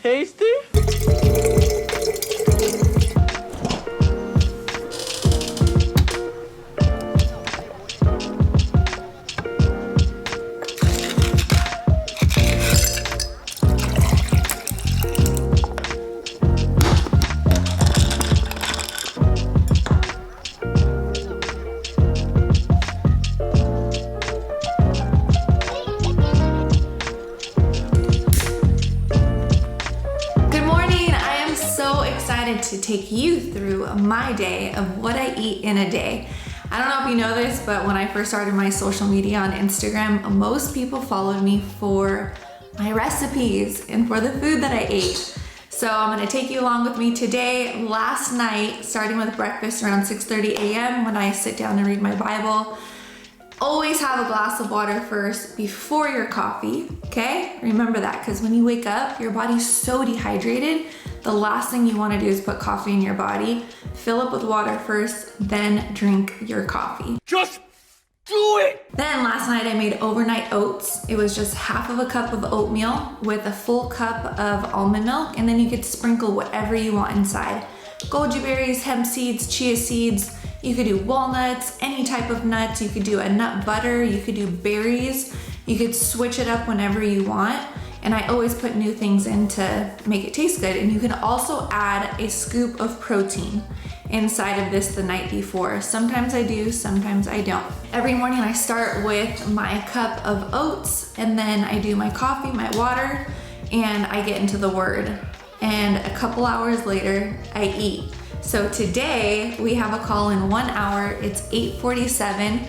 tasty? To take you through my day of what I eat in a day. I don't know if you know this, but when I first started my social media on Instagram, most people followed me for my recipes and for the food that I ate. So I'm gonna take you along with me today. Last night, starting with breakfast around 6:30 a.m. when I sit down and read my Bible. Always have a glass of water first before your coffee, okay? Remember that, because when you wake up, your body's so dehydrated. The last thing you want to do is put coffee in your body. Fill up with water first, then drink your coffee. Just do it! Then last night I made overnight oats. It was just half of a cup of oatmeal with a full cup of almond milk, and then you could sprinkle whatever you want inside. Goji berries, hemp seeds, chia seeds. You could do walnuts, any type of nuts. You could do a nut butter. You could do berries. You could switch it up whenever you want. And I always put new things in to make it taste good. And you can also add a scoop of protein inside of this the night before. Sometimes I do, sometimes I don't. Every morning I start with my cup of oats, and then I do my coffee, my water, and I get into the Word. And a couple hours later, I eat. So today we have a call in 1 hour. It's 8:47.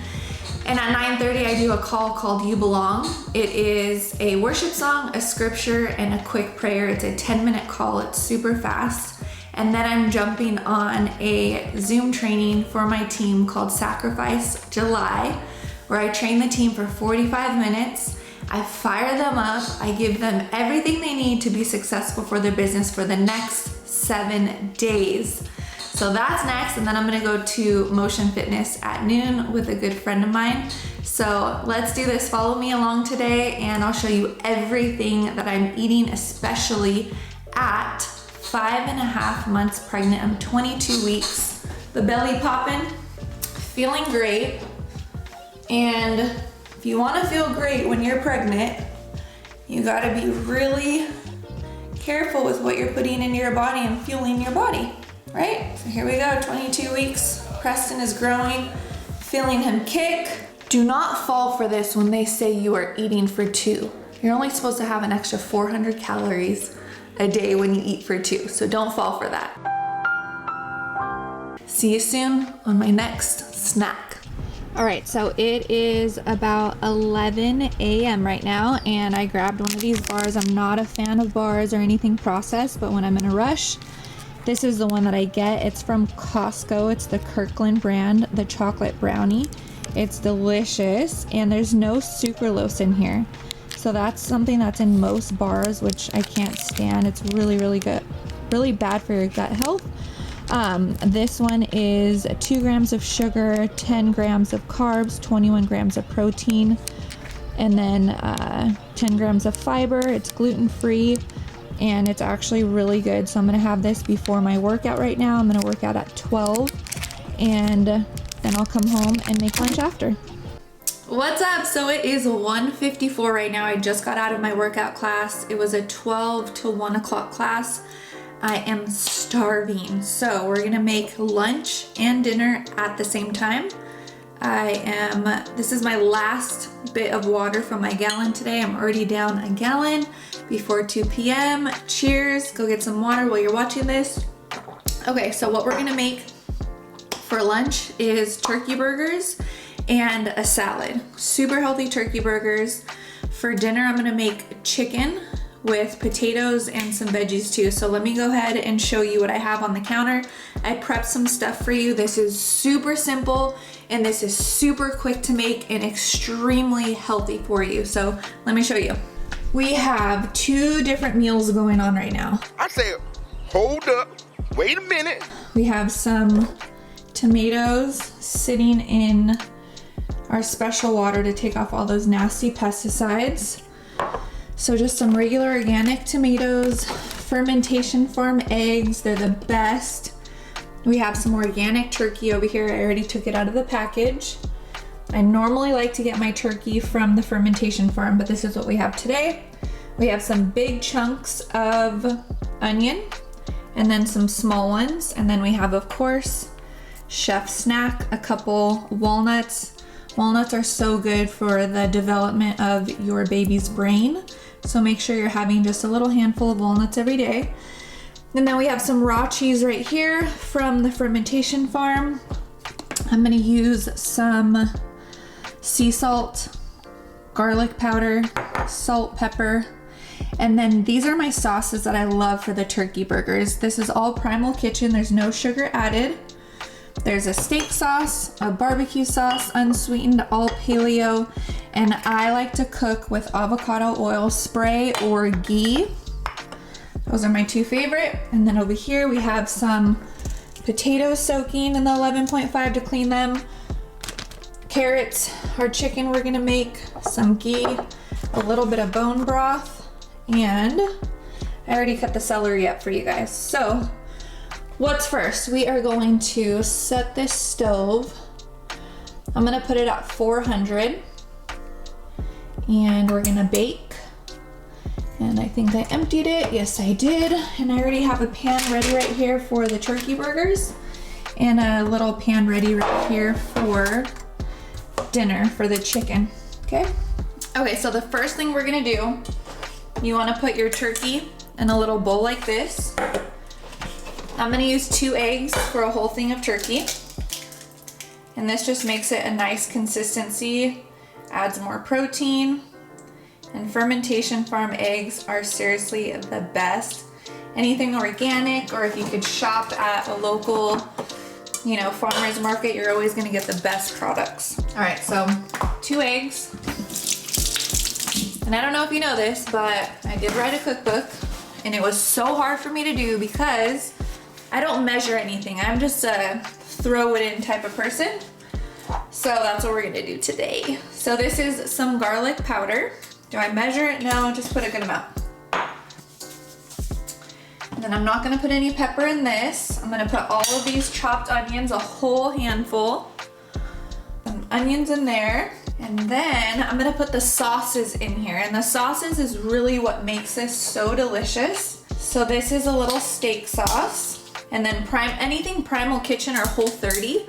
And at 9:30, I do a call called You Belong. It is a worship song, a scripture, and a quick prayer. It's a 10-minute call. It's super fast. And then I'm jumping on a Zoom training for my team called Sacrifice July, where I train the team for 45 minutes. I fire them up. I give them everything they need to be successful for their business for the next 7 days. So that's next, and then I'm gonna go to Motion Fitness at noon with a good friend of mine. So let's do this. Follow me along today, and I'll show you everything that I'm eating, especially at 5.5 months pregnant. I'm 22 weeks. The belly popping, feeling great. And if you wanna feel great when you're pregnant, you gotta be really careful with what you're putting into your body and fueling your body. Right? So here we go, 22 weeks. Preston is growing, feeling him kick. Do not fall for this when they say you are eating for 2. You're only supposed to have an extra 400 calories a day when you eat for 2, so don't fall for that. See you soon on my next snack. All right, so it is about 11 a.m. right now, and I grabbed one of these bars. I'm not a fan of bars or anything processed, but when I'm in a rush, this is the one that I get. It's from Costco. It's the Kirkland brand, the chocolate brownie. It's delicious, and there's no sucralose in here. So that's something that's in most bars, which I can't stand. It's really, really good. Really bad for your gut health. This one is 2 grams of sugar, 10 grams of carbs, 21 grams of protein, and then 10 grams of fiber. It's gluten-free. And it's actually really good. So I'm gonna have this before my workout right now. I'm gonna work out at 12, and then I'll come home and make lunch after. What's up? So it is 1:54 right now. I just got out of my workout class. It was a 12 to 1 o'clock class. I am starving. So we're gonna make lunch and dinner at the same time. This is my last bit of water from my gallon today. I'm already down a gallon before 2 p.m. Cheers, go get some water while you're watching this. Okay, so what we're gonna make for lunch is turkey burgers and a salad. Super healthy turkey burgers. For dinner, I'm gonna make chicken with potatoes and some veggies too. So let me go ahead and show you what I have on the counter. I prepped some stuff for you. This is super simple, and this is super quick to make and extremely healthy for you. So let me show you. We have 2 different meals going on right now. I said, hold up, wait a minute. We have some tomatoes sitting in our special water to take off all those nasty pesticides. So just some regular organic tomatoes, fermentation farm eggs. They're the best. We have some organic turkey over here. I already took it out of the package. I normally like to get my turkey from the fermentation farm, but this is what we have today. We have some big chunks of onion and then some small ones. And then we have, of course, chef snack, a couple walnuts. Walnuts are so good for the development of your baby's brain. So make sure you're having just a little handful of walnuts every day. And then we have some raw cheese right here from the fermentation farm. I'm gonna use some sea salt, garlic powder, salt, pepper, and then these are my sauces that I love for the turkey burgers. This is all Primal Kitchen, there's no sugar added. There's a steak sauce, a barbecue sauce, unsweetened, all paleo, and I like to cook with avocado oil spray or ghee. Those are my two favorite. And then over here we have some potatoes soaking in the 11.5 to clean them. Carrots, our chicken we're gonna make, some ghee, a little bit of bone broth, and I already cut the celery up for you guys. So what's first? We are going to set this stove. I'm gonna put it at 400 and we're gonna bake. And I think I emptied it. Yes, I did. And I already have a pan ready right here for the turkey burgers and a little pan ready right here for dinner for the chicken. Okay. Okay, so the first thing we're gonna do, you wanna put your turkey in a little bowl like this. I'm gonna use 2 eggs for a whole thing of turkey. And this just makes it a nice consistency, adds more protein. And fermentation farm eggs are seriously the best. Anything organic, or if you could shop at a local, farmer's market, you're always gonna get the best products. All right, so 2 eggs. And I don't know if you know this, but I did write a cookbook and it was so hard for me to do because I don't measure anything. I'm just a throw it in type of person. So that's what we're gonna do today. So this is some garlic powder. Do I measure it? No, just put a good amount. And then I'm not gonna put any pepper in this. I'm gonna put all of these chopped onions, a whole handful. Some onions in there. And then I'm gonna put the sauces in here. And the sauces is really what makes this so delicious. So this is a little steak sauce. And then anything Primal Kitchen or Whole30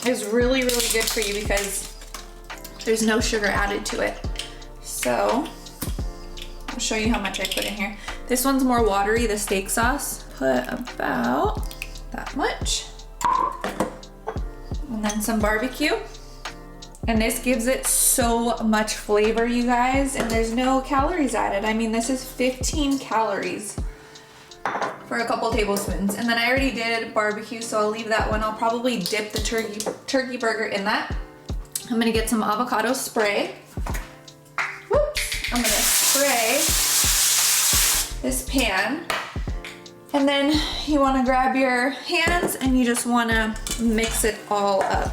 is really, really good for you because there's no sugar added to it. So I'll show you how much I put in here. This one's more watery, the steak sauce. Put about that much. And then some barbecue. And this gives it so much flavor, you guys, and there's no calories added. I mean, this is 15 calories for a couple tablespoons. And then I already did barbecue, so I'll leave that one. I'll probably dip the turkey burger in that. I'm gonna get some avocado spray. Whoops. I'm gonna spray this pan. And then you wanna grab your hands and you just wanna mix it all up.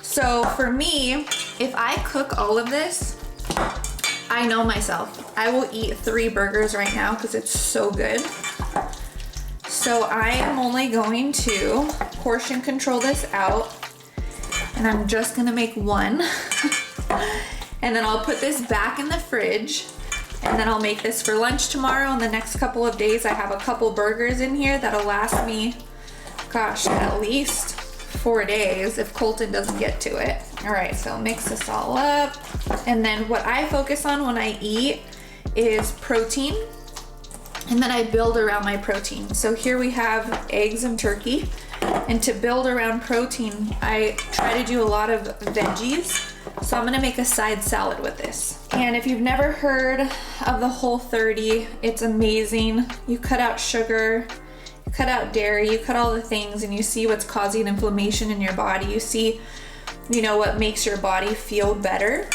So for me, if I cook all of this, I know myself. I will eat 3 burgers right now because it's so good. So I am only going to portion control this out. And I'm just gonna make 1. And then I'll put this back in the fridge. And then I'll make this for lunch tomorrow. And the next couple of days, I have a couple burgers in here that'll last me, gosh, at least 4 days if Colton doesn't get to it. All right, so mix this all up. And then what I focus on when I eat is protein. And then I build around my protein. So here we have eggs and turkey. And to build around protein, I try to do a lot of veggies. So I'm gonna make a side salad with this. And if you've never heard of the Whole30, it's amazing. You cut out sugar, you cut out dairy, you cut all the things, and you see what's causing inflammation in your body. You see, what makes your body feel better.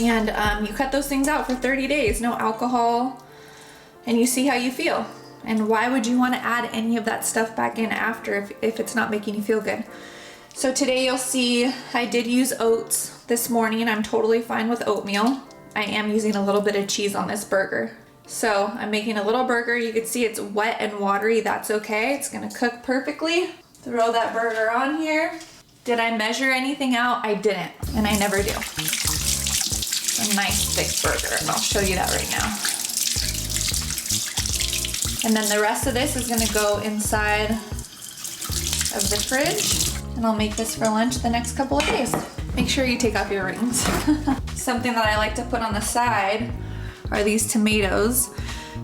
And you cut those things out for 30 days, no alcohol, and you see how you feel. And why would you want to add any of that stuff back in after if it's not making you feel good? So today you'll see I did use oats this morning. I'm totally fine with oatmeal. I am using a little bit of cheese on this burger. So I'm making a little burger. You can see it's wet and watery. That's okay. It's gonna cook perfectly. Throw that burger on here. Did I measure anything out? I didn't, and I never do. A nice thick burger, and I'll show you that right now. And then the rest of this is gonna go inside of the fridge, and I'll make this for lunch the next couple of days. Make sure you take off your rings. Something that I like to put on the side are these tomatoes.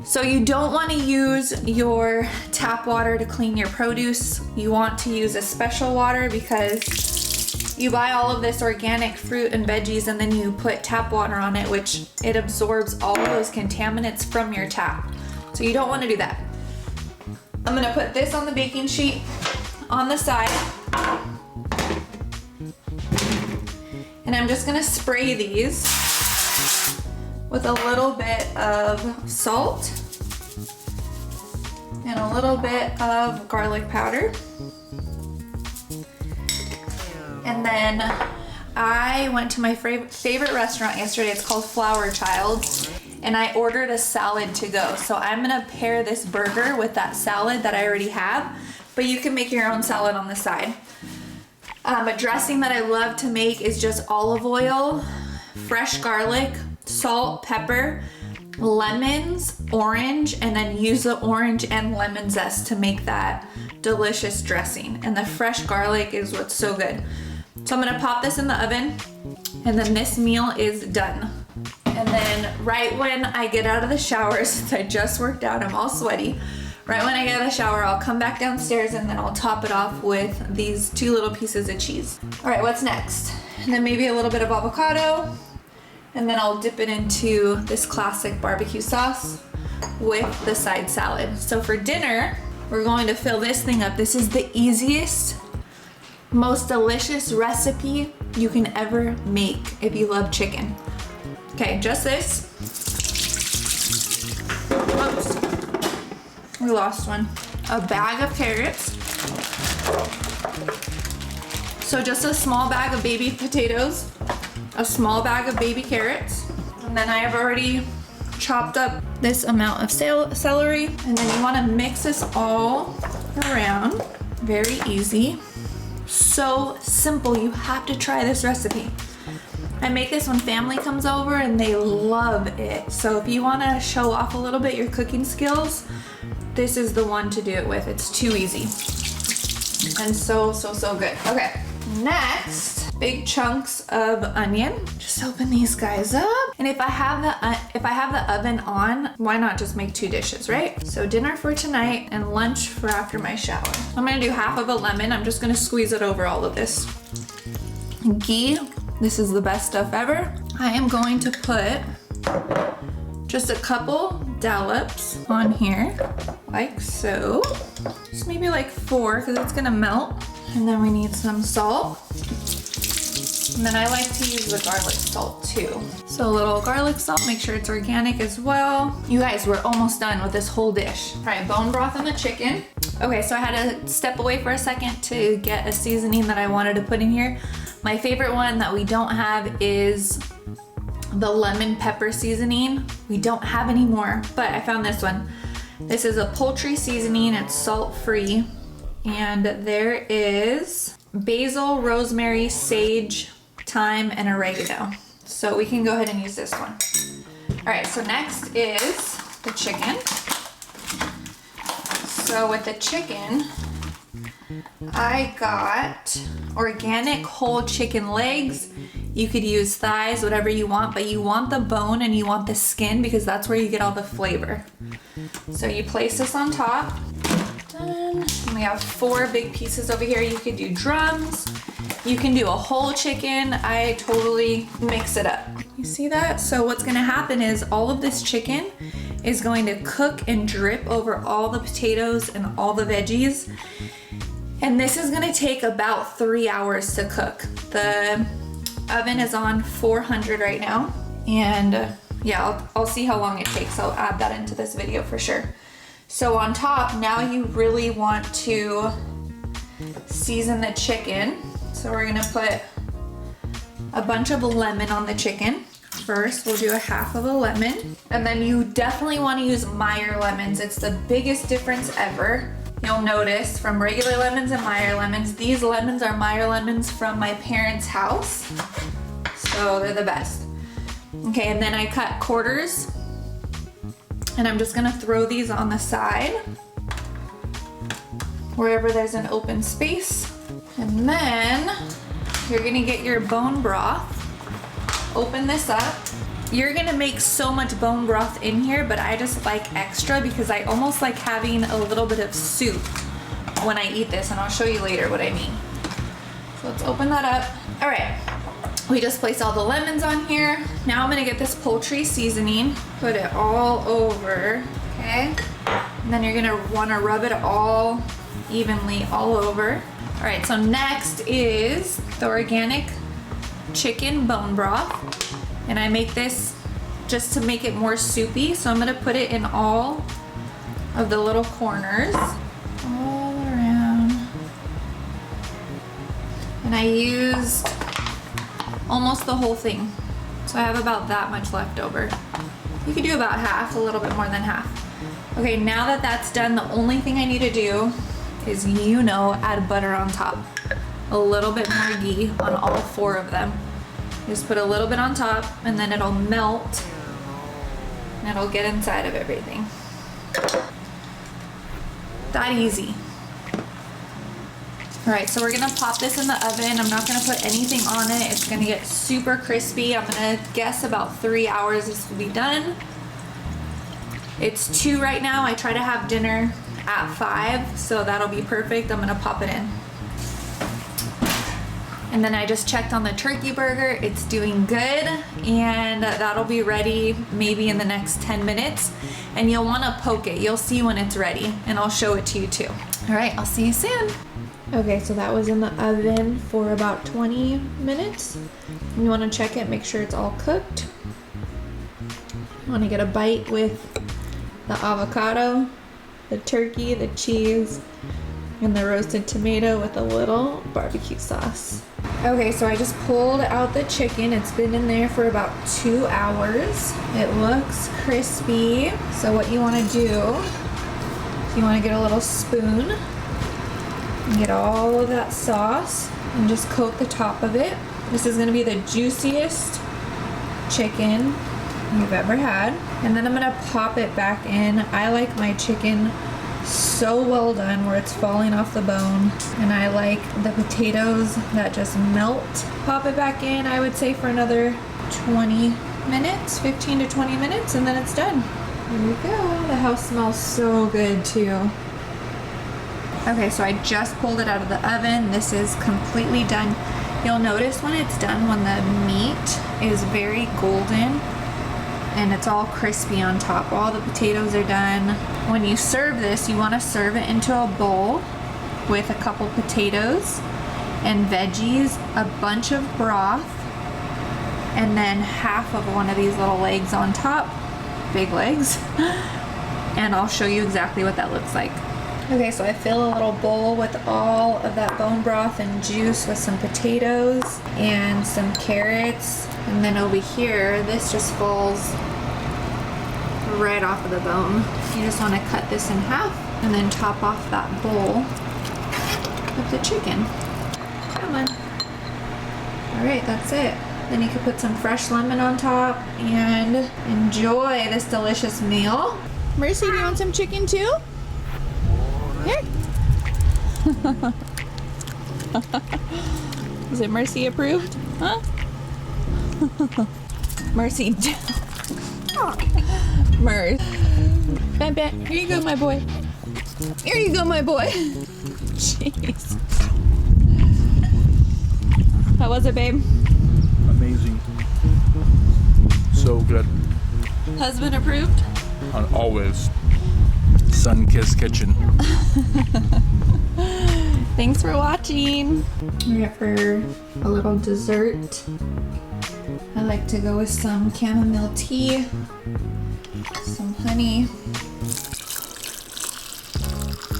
So you don't want to use your tap water to clean your produce. You want to use a special water because you buy all of this organic fruit and veggies and then you put tap water on it, which it absorbs all of those contaminants from your tap. So you don't want to do that. I'm gonna put this on the baking sheet on the side. And I'm just gonna spray these with a little bit of salt and a little bit of garlic powder. And then I went to my favorite restaurant yesterday. It's called Flower Child, and I ordered a salad to go. So I'm gonna pair this burger with that salad that I already have, but you can make your own salad on the side. A dressing that I love to make is just olive oil, fresh garlic, salt, pepper, lemons, orange, and then use the orange and lemon zest to make that delicious dressing. And the fresh garlic is what's so good. So I'm gonna pop this in the oven, and then this meal is done. And then right when I get out of the shower, since I just worked out, I'm all sweaty, right when I get out of the shower, I'll come back downstairs and then I'll top it off with these 2 little pieces of cheese. All right, what's next? And then maybe a little bit of avocado, and then I'll dip it into this classic barbecue sauce with the side salad. So for dinner, we're going to fill this thing up. This is the easiest, most delicious recipe you can ever make if you love chicken. Okay, just this. Oops. We lost one. A bag of carrots. So just a small bag of baby potatoes, a small bag of baby carrots, and then I have already chopped up this amount of celery, and then you want to mix this all around. Very easy. So simple. You have to try this recipe. I make this when family comes over and they love it. So if you want to show off a little bit your cooking skills, this is the one to do it with. It's too easy and so good. Okay, next, big chunks of onion. Just open these guys up. And if I have the oven on, why not just make 2 dishes, right? So dinner for tonight and lunch for after my shower. I'm gonna do half of a lemon. I'm just gonna squeeze it over all of this. Ghee. This is the best stuff ever. I am going to put just a couple dollops on here, like so. Just maybe like 4, because it's gonna melt. And then we need some salt. And then I like to use the garlic salt too. So a little garlic salt, make sure it's organic as well. You guys, we're almost done with this whole dish. All right, bone broth on the chicken. Okay, so I had to step away for a second to get a seasoning that I wanted to put in here. My favorite one that we don't have is the lemon pepper seasoning. We don't have any more, but I found this one. This is a poultry seasoning. It's salt-free. And there is basil, rosemary, sage, thyme, and oregano. So we can go ahead and use this one. All right, so next is the chicken. So with the chicken, I got organic whole chicken legs. You could use thighs, whatever you want, but you want the bone and you want the skin because that's where you get all the flavor. So you place this on top. Done. And we have 4 big pieces over here. You could do drums. You can do a whole chicken. I totally mix it up. You see that? So what's gonna happen is all of this chicken is going to cook and drip over all the potatoes and all the veggies. And this is gonna take about 3 hours to cook. The oven is on 400 right now. And yeah, I'll see how long it takes. I'll add that into this video for sure. So on top, now you really want to season the chicken. So we're gonna put a bunch of lemon on the chicken. first. We'll do a half of a lemon. And then you definitely want to use Meyer lemons. It's the biggest difference ever. You'll notice from regular lemons and Meyer lemons, these lemons are Meyer lemons from my parents' house. So they're the best. Okay, and then I cut quarters. And I'm just gonna throw these on the side, wherever there's an open space. And then you're gonna get your bone broth. Open this up. You're gonna make so much bone broth in here, but I just like extra because I almost like having a little bit of soup when I eat this, and I'll show you later what I mean. So let's open that up. All right, we just placed all the lemons on here. Now I'm gonna get this poultry seasoning, put it all over, okay? And then you're gonna wanna rub it all evenly all over. All right, so next is the organic chicken bone broth. And I make this just to make it more soupy. So I'm gonna put it in all of the little corners, all around. And I used almost the whole thing. So I have about that much left over. You could do about half, a little bit more than half. Okay, now that that's done, the only thing I need to do is, add butter on top. A little bit more ghee on all 4 of them. Just put a little bit on top and then it'll melt and it'll get inside of everything. That easy. All right, so we're gonna pop this in the oven. I'm not gonna put anything on it. It's gonna get super crispy. I'm gonna guess about 3 hours this will be done. It's 2 right now. I try to have dinner at 5, so that'll be perfect. I'm gonna pop it in. And then I just checked on the turkey burger. It's doing good, and that'll be ready maybe in the next 10 minutes. And you'll wanna poke it. You'll see when it's ready, and I'll show it to you too. All right, I'll see you soon. Okay, so that was in the oven for about 20 minutes. You wanna check it, make sure it's all cooked. You wanna get a bite with the avocado, the turkey, the cheese, and the roasted tomato with a little barbecue sauce. Okay, so I just pulled out the chicken. It's been in there for about 2 hours. It looks crispy. So what you wanna do, you wanna get a little spoon and get all of that sauce and just coat the top of it. This is gonna be the juiciest chicken you've ever had. And then I'm gonna pop it back in. I like my chicken so well done where it's falling off the bone, and I like the potatoes that just melt. Pop it back in, I would say for another 20 minutes, 15 to 20 minutes, and then it's done. Here we go. The house smells so good too. Okay, so I just pulled it out of the oven. This is completely done. You'll notice when it's done, when the meat is very golden and it's all crispy on top. All the potatoes are done. When you serve this, you want to serve it into a bowl with a couple potatoes and veggies, a bunch of broth, and then half of one of these little legs on top, big legs. And I'll show you exactly what that looks like. Okay, so I fill a little bowl with all of that bone broth and juice with some potatoes and some carrots. And then over here, this just falls right off of the bone. You just want to cut this in half and then top off that bowl with the chicken. Come on. All right, that's it. Then you can put some fresh lemon on top and enjoy this delicious meal. Mercy, do you want some chicken too? Here. Is it Mercy approved? Huh? Mercy. Mercy. Ben, Ben, here you go, my boy. Here you go, my boy. Jeez. How was it, babe? Amazing. So good. Husband approved? Always. Sun-kissed kitchen. Thanks for watching. We're for a little dessert. I like to go with some chamomile tea, some honey,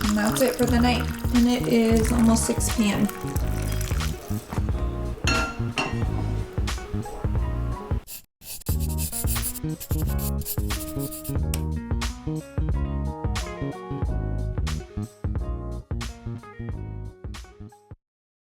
and that's it for the night. And it is almost 6 p.m.